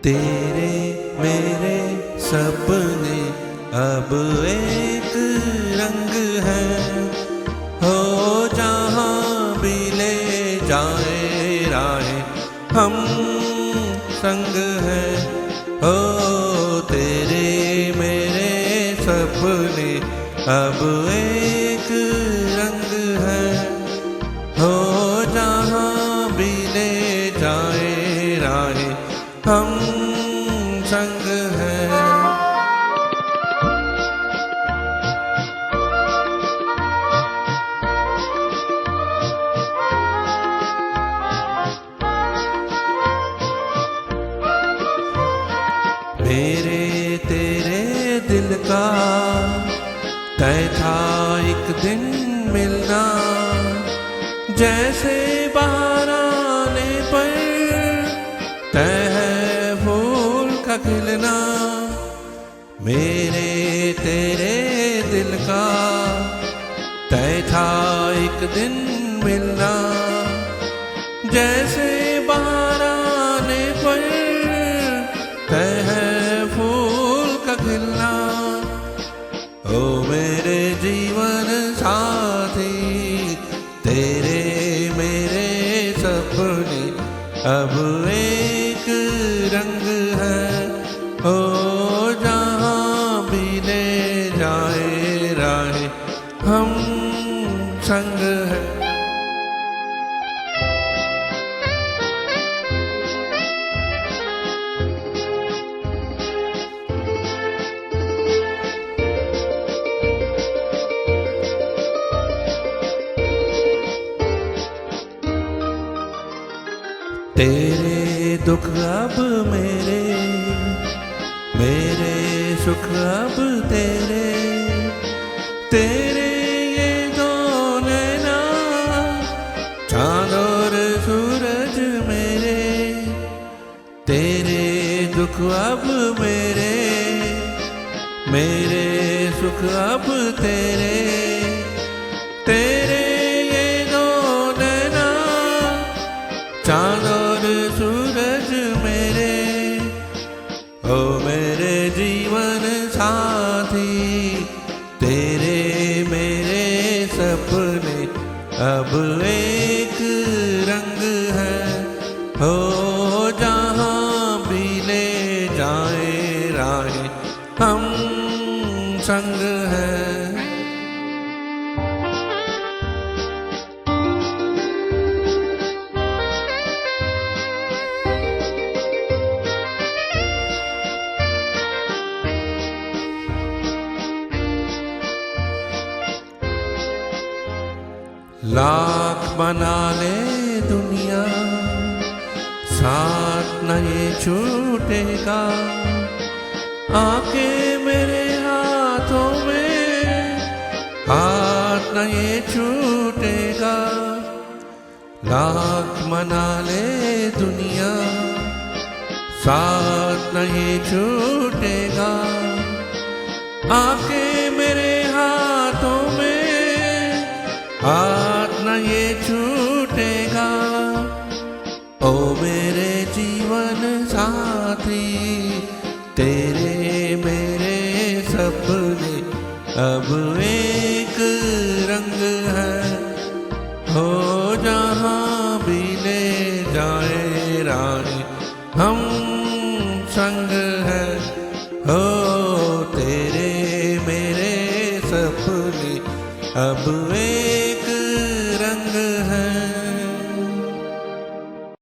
तेरे मेरे सपने अब एक रंग है, हो जहाँ भी ले जाए राहें हम संग है। हो तेरे मेरे सपने अब एक रंग है, हो जहाँ भी ले जाए राहें हम संग है। मेरे तेरे दिल का तय था एक दिन मिलना, जैसे बाहर आने पर तय है फूल का खिलना। मेरे तेरे दिल का तय था एक दिन मिलना, जैसे बाहर आने पर तय है फूल का खिलना। ओ मेरे जीवन साथी तेरे मेरे सपने अब एक रंग है, हो जहाँ भी ले जाए राहें हम संग है। तेरे दुख अब मेरे, मेरे सुख अब तेरे, तेरे ये दो नैना चाँद और सूरज मेरे। तेरे दुख अब मेरे, मेरे सुख अब तेरे, तेरे ये दो नैना चाँद और सूरज मेरे। ओ मेरे जीवन साथी तेरे मेरे सपने अब एक रंग है, हो जहाँ भी ले जाए राहें हम संग है। लाख बना ले दुनिया साथ न ये छूटेगा, आके मेरे हाथों में हाथ न ये छूटेगा। लाख मना ले दुनिया साथ न ये छूटेगा, आके मेरे हाथों में हाथ न ये छूटेगा। ओ मेरे जीवन साथी तेरे मेरे सपने अब एक रंग है, हो जहाँ भी ले जाए राहें हम संग है। हो तेरे मेरे सपने अब